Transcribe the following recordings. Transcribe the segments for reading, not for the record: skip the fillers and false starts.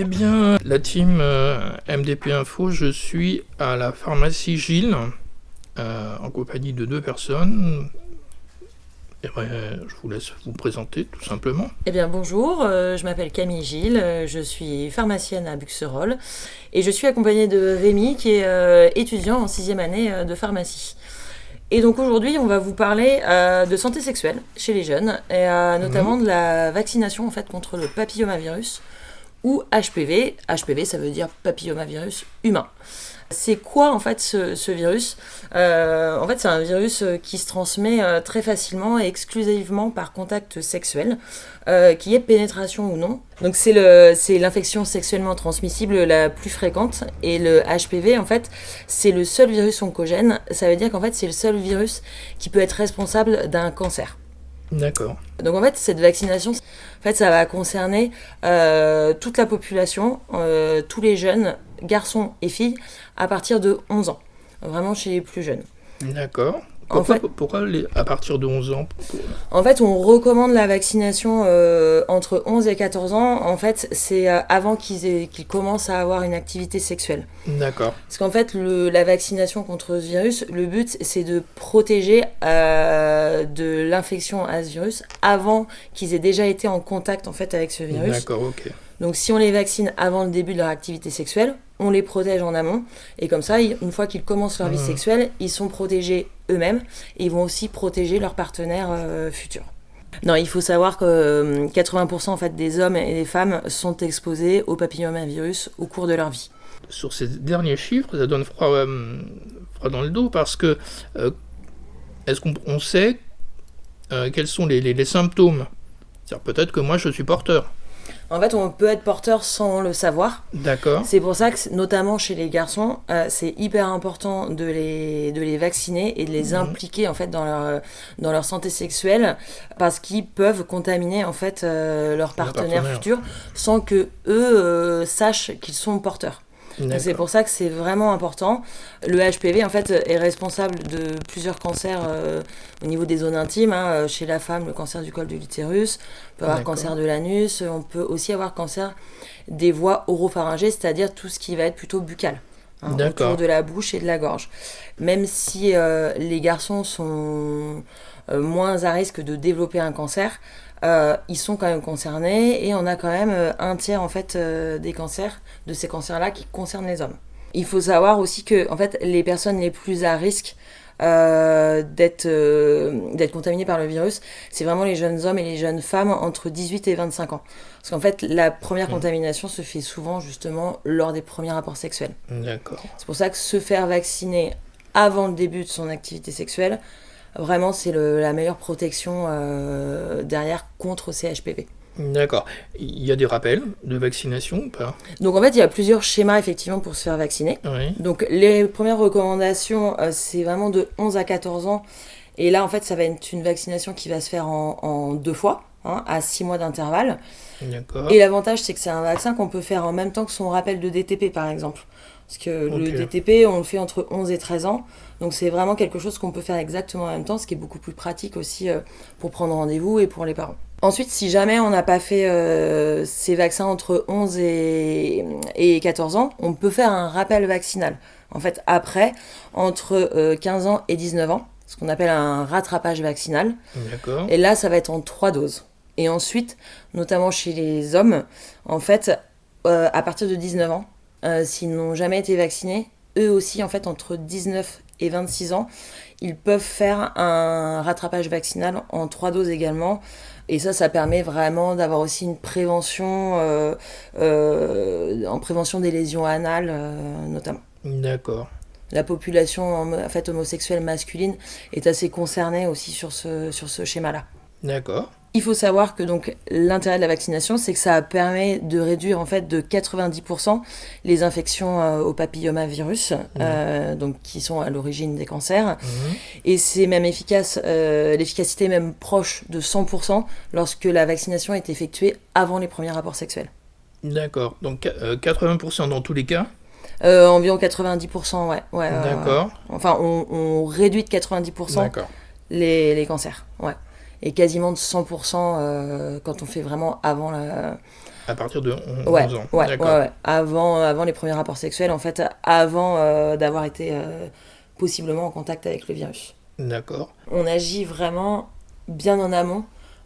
Eh bien, la team MDP Info, je suis à la pharmacie Gilles, en compagnie de 2 personnes. Et je vous laisse vous présenter tout simplement. Eh bien bonjour, je m'appelle Camille Gilles, je suis pharmacienne à Buxerolles et je suis accompagnée de Rémi qui est étudiant en 6e année de pharmacie. Et donc aujourd'hui on va vous parler de santé sexuelle chez les jeunes et notamment de la vaccination en fait contre le papillomavirus ou HPV. HPV ça veut dire papillomavirus humain. C'est quoi en fait ce virus ? En fait c'est un virus qui se transmet très facilement et exclusivement par contact sexuel, qui est pénétration ou non. Donc c'est l'infection sexuellement transmissible la plus fréquente et le HPV en fait c'est le seul virus oncogène. Ça veut dire qu'en fait c'est le seul virus qui peut être responsable d'un cancer. D'accord. Donc en fait cette vaccination, en fait ça va concerner toute la population, tous les jeunes, garçons et filles, à partir de 11 ans, vraiment chez les plus jeunes. D'accord. Pourquoi à partir de 11 ans En fait, on recommande la vaccination entre 11 et 14 ans. En fait, c'est avant qu'ils commencent à avoir une activité sexuelle. D'accord. Parce qu'en fait, la vaccination contre ce virus, le but, c'est de protéger de l'infection à ce virus avant qu'ils aient déjà été en contact en fait, avec ce virus. D'accord, ok. Donc si on les vaccine avant le début de leur activité sexuelle, on les protège en amont. Et comme ça, une fois qu'ils commencent leur vie sexuelle, ils sont protégés eux-mêmes et ils vont aussi protéger leurs partenaires futurs. Non, il faut savoir que 80% en fait, des hommes et des femmes sont exposés au papillomavirus au cours de leur vie. Sur ces derniers chiffres, ça donne froid dans le dos parce que est-ce qu'on sait quels sont les symptômes ? C'est-à-dire peut-être que moi je suis porteur. En fait, on peut être porteur sans le savoir. D'accord. C'est pour ça que, notamment chez les garçons, c'est hyper important de les vacciner et de les impliquer en fait dans leur santé sexuelle parce qu'ils peuvent contaminer en fait leur partenaire futur sans que eux sachent qu'ils sont porteurs. Donc c'est pour ça que c'est vraiment important. Le HPV en fait est responsable de plusieurs cancers au niveau des zones intimes. Chez la femme, le cancer du col de l'utérus, on peut avoir cancer de l'anus, on peut aussi avoir cancer des voies oropharyngées, c'est-à-dire tout ce qui va être plutôt buccal, autour de la bouche et de la gorge. Même si les garçons sont moins à risque de développer un cancer, ils sont quand même concernés et on a quand même un tiers en fait des cancers, de ces cancers-là qui concernent les hommes. Il faut savoir aussi que en fait, les personnes les plus à risque d'être contaminées par le virus, c'est vraiment les jeunes hommes et les jeunes femmes entre 18 et 25 ans. Parce qu'en fait, la première contamination se fait souvent justement lors des premiers rapports sexuels. D'accord. C'est pour ça que se faire vacciner avant le début de son activité sexuelle, vraiment, c'est la meilleure protection derrière contre ces HPV. D'accord. Il y a des rappels de vaccination ou pas ? Donc en fait, il y a plusieurs schémas effectivement pour se faire vacciner. Oui. Donc les premières recommandations, c'est vraiment de 11 à 14 ans. Et là, en fait, ça va être une vaccination qui va se faire en 2 fois, à 6 mois d'intervalle. D'accord. Et l'avantage, c'est que c'est un vaccin qu'on peut faire en même temps que son rappel de DTP, par exemple. Parce que le DTP, on le fait entre 11 et 13 ans. Donc c'est vraiment quelque chose qu'on peut faire exactement en même temps, ce qui est beaucoup plus pratique aussi pour prendre rendez-vous et pour les parents. Ensuite, si jamais on n'a pas fait ces vaccins entre 11 et 14 ans, on peut faire un rappel vaccinal. En fait, après, entre 15 ans et 19 ans, ce qu'on appelle un rattrapage vaccinal. D'accord. Et là, ça va être en 3 doses. Et ensuite, notamment chez les hommes, en fait, à partir de 19 ans, s'ils n'ont jamais été vaccinés, eux aussi, en fait, entre 19 et 26 ans, ils peuvent faire un rattrapage vaccinal en 3 doses également. Et ça permet vraiment d'avoir aussi une prévention, en prévention des lésions anales, notamment. D'accord. La population en fait, homosexuelle masculine est assez concernée aussi sur ce schéma-là. D'accord. Il faut savoir que donc, l'intérêt de la vaccination, c'est que ça permet de réduire en fait, de 90% les infections au papillomavirus, donc, qui sont à l'origine des cancers. Et c'est même efficace, l'efficacité est même proche de 100% lorsque la vaccination est effectuée avant les premiers rapports sexuels. D'accord. Donc 80% dans tous les cas ? Environ 90%, ouais. D'accord. Enfin, on réduit de 90% les cancers, ouais. Et quasiment de 100% quand on fait vraiment avant À partir de 11 Ouais, ans. ouais, D'accord. ouais. Avant les premiers rapports sexuels, en fait, avant d'avoir été possiblement en contact avec le virus. D'accord. On agit vraiment bien en amont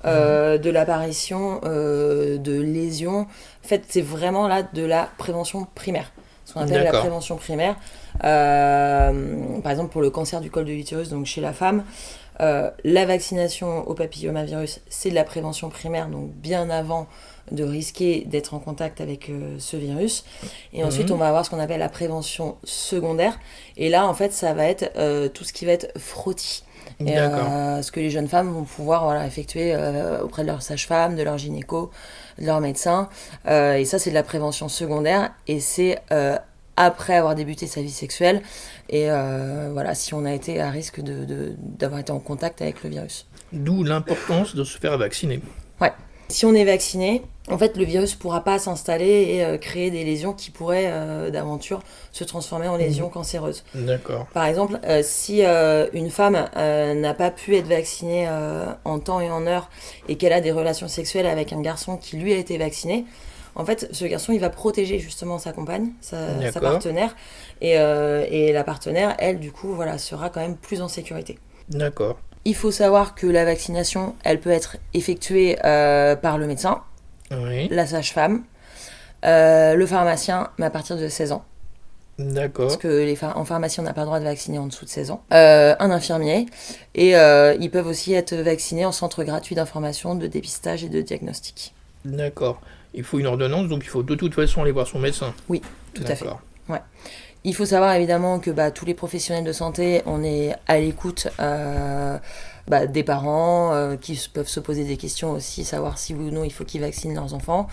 Mhm. de l'apparition de lésions. En fait, c'est vraiment là de la prévention primaire. Ce qu'on appelle la D'accord. prévention primaire. Par exemple, pour le cancer du col de l'utérus, donc chez la femme, la vaccination au papillomavirus, c'est de la prévention primaire, donc bien avant de risquer d'être en contact avec ce virus. Et ensuite, on Mhm. va avoir ce qu'on appelle la prévention secondaire. Et là, en fait, ça va être tout ce qui va être frottis. Et D'accord. ce que les jeunes femmes vont pouvoir voilà, effectuer auprès de leur sage-femme, de leur gynéco, de leur médecin. Et ça, c'est de la prévention secondaire. Et c'est après avoir débuté sa vie sexuelle. Et voilà, si on a été à risque d'avoir été en contact avec le virus. D'où l'importance de se faire vacciner. Ouais. Si on est vacciné, en fait, le virus ne pourra pas s'installer et créer des lésions qui pourraient, d'aventure, se transformer en lésions Mhm. cancéreuses. D'accord. Par exemple, si une femme n'a pas pu être vaccinée en temps et en heure et qu'elle a des relations sexuelles avec un garçon qui lui a été vacciné, en fait, ce garçon, il va protéger justement sa compagne, sa D'accord. partenaire, et la partenaire, elle, du coup, voilà, sera quand même plus en sécurité. D'accord. Il faut savoir que la vaccination, elle peut être effectuée par le médecin, Oui. la sage-femme, le pharmacien, mais à partir de 16 ans. Parce D'accord. que en pharmacie, on n'a pas le droit de vacciner en dessous de 16 ans. Un infirmier. Et ils peuvent aussi être vaccinés en centre gratuit d'information, de dépistage et de diagnostic. D'accord. Il faut une ordonnance, donc il faut de toute façon aller voir son médecin. Oui, tout à fait. D'accord. Ouais. Il faut savoir évidemment que tous les professionnels de santé, on est à l'écoute des parents qui peuvent se poser des questions aussi, savoir si oui ou non il faut qu'ils vaccinent leurs enfants.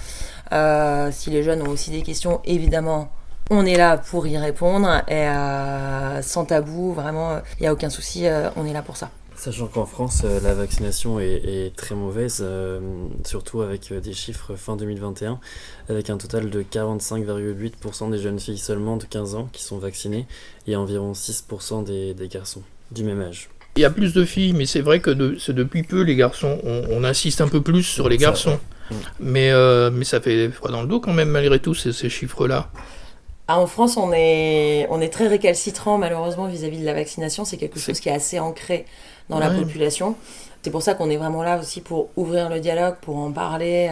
Si les jeunes ont aussi des questions, évidemment, on est là pour y répondre et sans tabou, vraiment, il n'y a aucun souci, on est là pour ça. Sachant qu'en France, la vaccination est très mauvaise, surtout avec des chiffres fin 2021, avec un total de 45,8% des jeunes filles seulement de 15 ans qui sont vaccinées et environ 6% des garçons du même âge. Il y a plus de filles, mais c'est vrai que c'est depuis peu les garçons. On insiste un peu plus sur les Ça, garçons. ouais. Mais ça fait froid dans le dos quand même, malgré tout, ces chiffres-là. En France, on est très récalcitrant malheureusement vis-à-vis de la vaccination. C'est quelque C'est- chose qui est assez ancré dans la Ouais. population. C'est pour ça qu'on est vraiment là aussi pour ouvrir le dialogue, pour en parler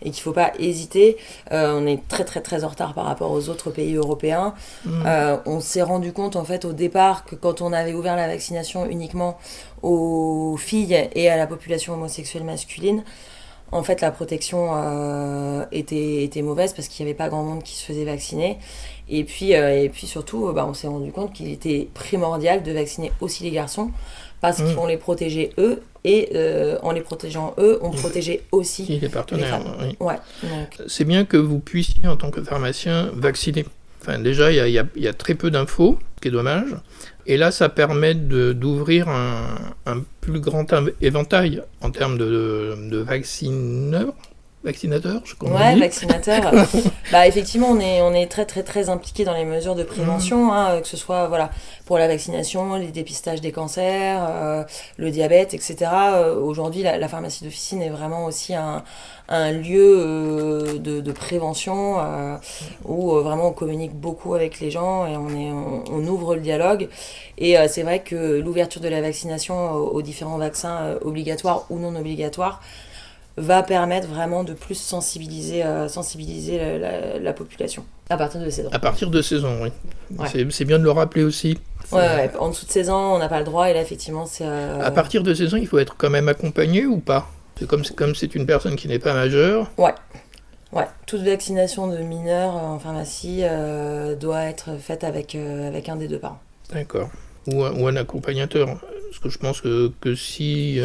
et qu'il ne faut pas hésiter. On est très très très en retard par rapport aux autres pays européens. Mm. On s'est rendu compte en fait au départ que quand on avait ouvert la vaccination uniquement aux filles et à la population homosexuelle masculine, en fait, la protection était mauvaise parce qu'il n'y avait pas grand monde qui se faisait vacciner. Et puis surtout, on s'est rendu compte qu'il était primordial de vacciner aussi les garçons parce Mm. qu'on les protégeait eux et en les protégeant eux, on protégeait aussi Il est les partenaire. femmes. Oui. Ouais, donc C'est bien que vous puissiez, en tant que pharmacien, vacciner. Enfin, déjà, il y a très peu d'infos, ce qui est dommage. Et là, ça permet d'ouvrir un plus grand éventail en termes de vaccinateurs, je crois qu'on ouais, dit. vaccinateur. Effectivement, on est très très très impliqué dans les mesures de prévention, que ce soit voilà pour la vaccination, les dépistages des cancers, le diabète, etc. Aujourd'hui, la pharmacie d'officine est vraiment aussi un lieu de prévention où vraiment on communique beaucoup avec les gens et on ouvre le dialogue. Et c'est vrai que l'ouverture de la vaccination aux différents vaccins obligatoires ou non obligatoires va permettre vraiment de plus sensibiliser la population à partir de 16 ans. À partir de 16 ans, oui. Ouais. C'est bien de le rappeler aussi. Ouais, en dessous de 16 ans, on n'a pas le droit et là, effectivement, c'est... À partir de 16 ans, il faut être quand même accompagné ou pas? C'est comme c'est une personne qui n'est pas majeure. Ouais, toute vaccination de mineurs en pharmacie doit être faite avec un des deux parents. D'accord. Ou un accompagnateur. Parce que je pense que si,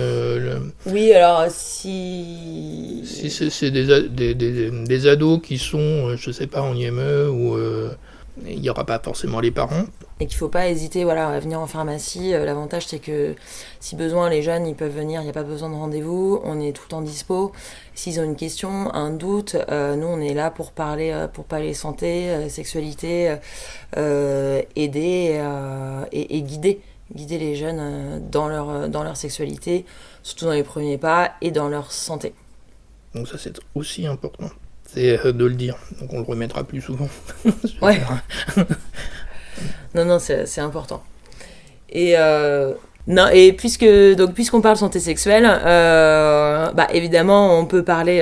Oui, alors si c'est des ados qui sont, je sais pas, en IME, ou il n'y aura pas forcément les parents. et qu'il ne faut pas hésiter à venir en pharmacie. L'avantage, c'est que si besoin, les jeunes, ils peuvent venir, il n'y a pas besoin de rendez-vous, on est tout le temps dispo. S'ils ont une question, un doute, nous, on est là pour parler santé, sexualité, aider et guider les jeunes dans leur sexualité, surtout dans les premiers pas, et dans leur santé. Donc ça, c'est aussi important. C'est de le dire. Donc on le remettra plus souvent. Ouais. Non, c'est important. Et non, et puisqu'on parle santé sexuelle, évidemment, on peut parler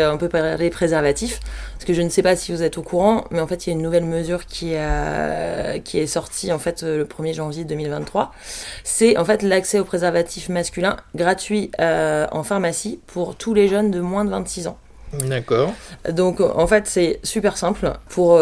préservatifs. Parce que je ne sais pas si vous êtes au courant, mais en fait, il y a une nouvelle mesure qui est sortie en fait le 1er janvier 2023. C'est en fait l'accès aux préservatifs masculins gratuit en pharmacie pour tous les jeunes de moins de 26 ans. D'accord. Donc en fait c'est super simple pour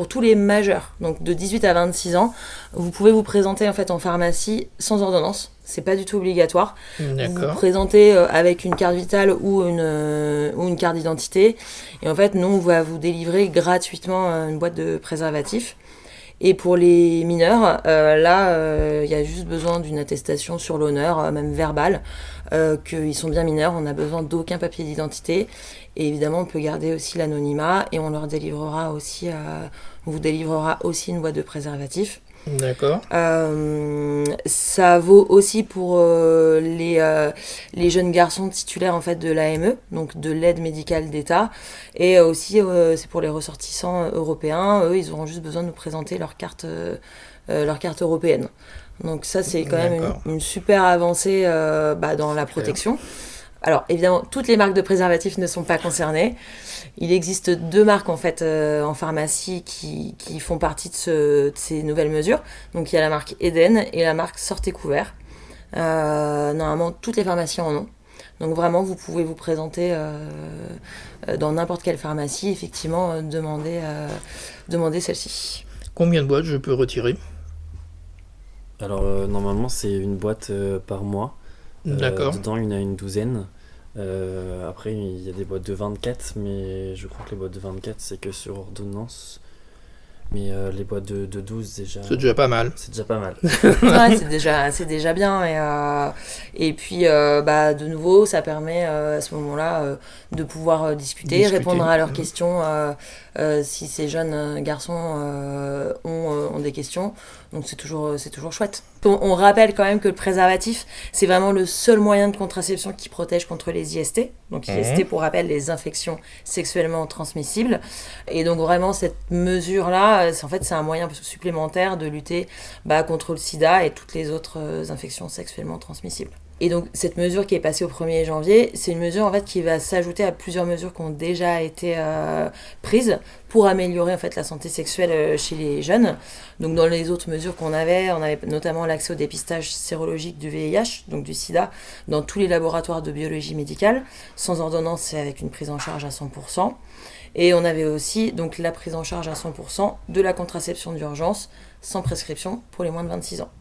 tous les majeurs, donc de 18 à 26 ans, vous pouvez vous présenter en fait en pharmacie sans ordonnance, c'est pas du tout obligatoire. D'accord. Vous vous présentez avec une carte vitale ou une carte d'identité et en fait nous on va vous délivrer gratuitement une boîte de préservatifs. Et pour les mineurs, il y a juste besoin d'une attestation sur l'honneur, même verbale, qu'ils sont bien mineurs, on n'a besoin d'aucun papier d'identité. Et évidemment, on peut garder aussi l'anonymat et on vous délivrera aussi une boîte de préservatifs. D'accord. Ça vaut aussi pour les jeunes garçons titulaires en fait de l'AME, donc de l'aide médicale d'État, et aussi c'est pour les ressortissants européens. Eux, ils auront juste besoin de nous présenter leur carte européenne. Donc ça, c'est quand même une super avancée dans la protection. Alors évidemment, toutes les marques de préservatifs ne sont pas concernées. Il existe 2 marques en fait en pharmacie qui font partie de ces nouvelles mesures. Donc il y a la marque Eden et la marque Sortez Couvert. Normalement, toutes les pharmacies en ont. Donc vraiment, vous pouvez vous présenter dans n'importe quelle pharmacie, effectivement, demander celle-ci. Combien de boîtes je peux retirer ? Alors normalement c'est une boîte par mois. D'accord. Dedans il y en a une douzaine. Après il y a des boîtes de 24, mais je crois que les boîtes de 24 c'est que sur ordonnance. Mais les boîtes de 12 déjà... C'est déjà pas mal. C'est déjà pas mal. Ouais, c'est déjà bien. Et puis, de nouveau, ça permet à ce moment-là de pouvoir discuter, répondre à leurs questions si ces jeunes garçons ont des questions. Donc c'est toujours chouette. On rappelle quand même que le préservatif, c'est vraiment le seul moyen de contraception qui protège contre les IST. Donc IST, pour rappel, les infections sexuellement transmissibles. Et donc vraiment, cette mesure-là, c'est un moyen supplémentaire de lutter contre le sida et toutes les autres infections sexuellement transmissibles. Et donc cette mesure qui est passée au 1er janvier, c'est une mesure en fait qui va s'ajouter à plusieurs mesures qui ont déjà été prises pour améliorer en fait la santé sexuelle chez les jeunes. Donc dans les autres mesures on avait notamment l'accès au dépistage sérologique du VIH, donc du sida, dans tous les laboratoires de biologie médicale, sans ordonnance et avec une prise en charge à 100%. Et on avait aussi donc la prise en charge à 100% de la contraception d'urgence sans prescription pour les moins de 26 ans.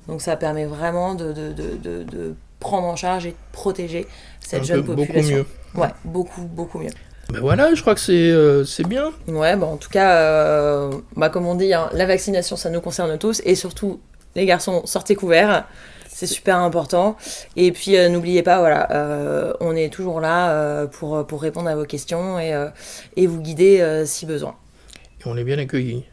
Donc ça permet vraiment de prendre en charge et de protéger cette jeune population. Beaucoup mieux. Ouais, beaucoup mieux. Ben voilà, je crois que c'est bien. Ouais, en tout cas, comme on dit, la vaccination, ça nous concerne tous. Et surtout, les garçons, sortez couverts. C'est super important. Et puis, n'oubliez pas, on est toujours là pour répondre à vos questions et vous guider si besoin. Et on est bien accueillis.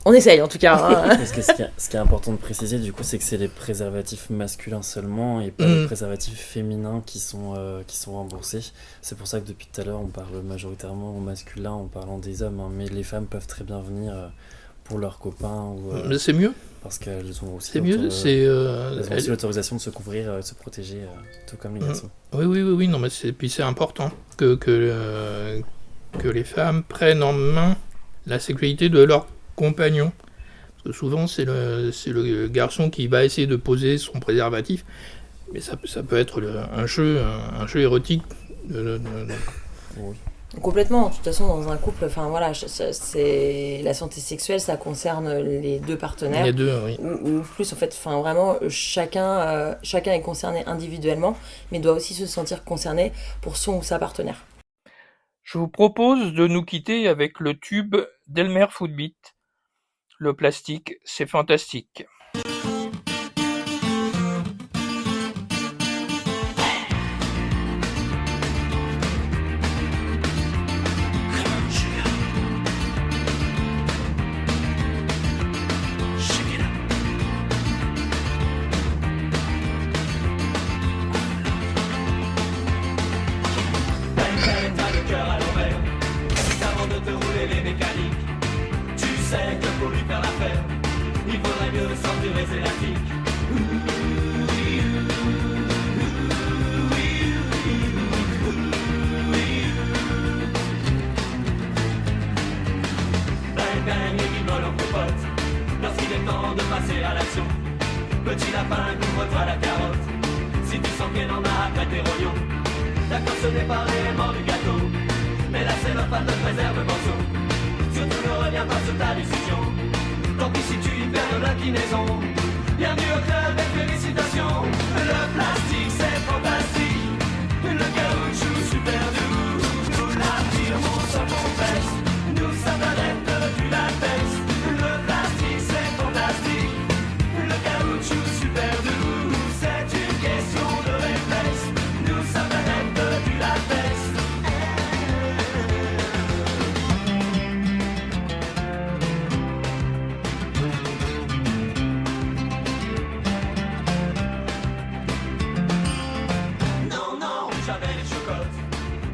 On essaye en tout cas. Parce que ce qui est important de préciser du coup, c'est que c'est les préservatifs masculins seulement et pas les préservatifs féminins qui sont remboursés. C'est pour ça que depuis tout à l'heure on parle majoritairement au masculin en parlant des hommes, mais les femmes peuvent très bien venir pour leurs copains. Mais c'est mieux. Parce qu'elles ont aussi, elles ont aussi l'autorisation de se couvrir, de se protéger, tout comme les garçons. Oui, non, mais puis c'est important que les femmes prennent en main la sécurité de leur compagnon. Parce que souvent, c'est le garçon qui va essayer de poser son préservatif, mais ça peut être un jeu érotique. Oui. Complètement. De toute façon, dans un couple, c'est la santé sexuelle, ça concerne les deux partenaires. Les deux, oui. Ou plus, en fait, vraiment, chacun est concerné individuellement, mais doit aussi se sentir concerné pour son ou sa partenaire. Je vous propose de nous quitter avec le tube d'Elmer Footbeat. Le plastique, c'est fantastique. pour lui faire la fête. Il faudrait mieux sortir les élastiques. Bang bang et guimole en popote. Lorsqu'il est temps de passer à l'action. Petit lapin, couvre-toi la carotte. Si tu sens qu'elle en a après tes rognons. D'accord, ce n'est pas réellement du gâteau, mais la cellophane te préserve le morceau. Surtout ne reviens pas sur ta décision. Tant pis si tu y perds de l'inclinaison. Bienvenue au club et félicitations. Le plastique c'est fantastique. Le caoutchouc super doux. Nous l'affirmons sans complexe. Nous sommes adeptes du latex. Le plastique c'est fantastique. Le caoutchouc super doux. C'est une question de réflexe. Nous sommes adeptes du latex. Non, non, j'avais les chocottes.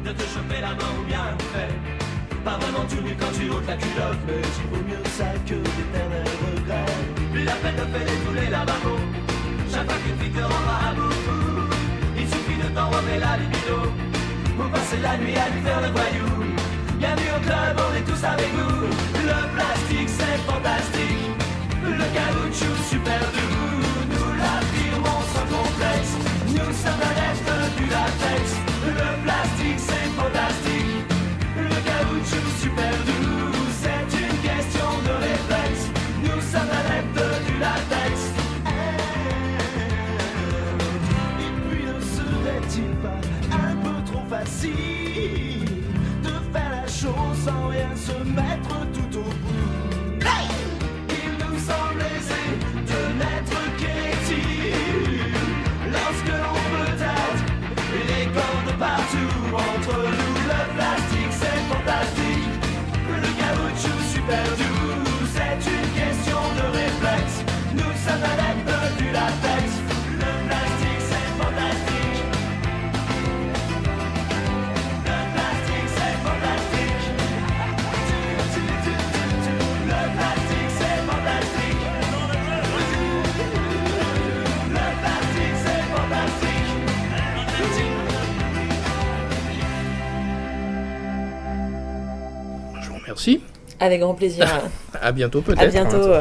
De te choper la main ou bien un fait. Pas vraiment tout nu quand tu ôtes la culotte. Mais il vaut mieux ça que d'éternels regrets. Plus la peine de faire tous les lavabos. Chaque fois qu'une fille te rendra à bout, il suffit de t'enrober la libido. Pour passer la nuit à lui faire le voyou. Bienvenue au club, on est tous avec vous. Le plastique c'est fantastique. Le caoutchouc super doux. Nous l'affirmons sans complexe. Nous sommes adeptes du latex. Le plastique c'est fantastique. Le caoutchouc super doux. C'est une question de réflexe. Nous sommes adeptes du latex. Et puis ne serait-il pas un peu trop facile de faire la chose sans rien se mettre tout au bout? Il nous semble aisé de n'être qu'étile lorsque l'on peut être les cordes partout entre nous. Le plastique c'est fantastique. Le caoutchouc super doux. C'est une question de réflexe. Nous sommes adeptes du latex. Le plastique c'est fantastique. Le plastique c'est fantastique. Le plastique c'est fantastique. Le plastique c'est fantastique. Je vous remercie. Avec grand plaisir. À bientôt peut-être. À bientôt. Hein.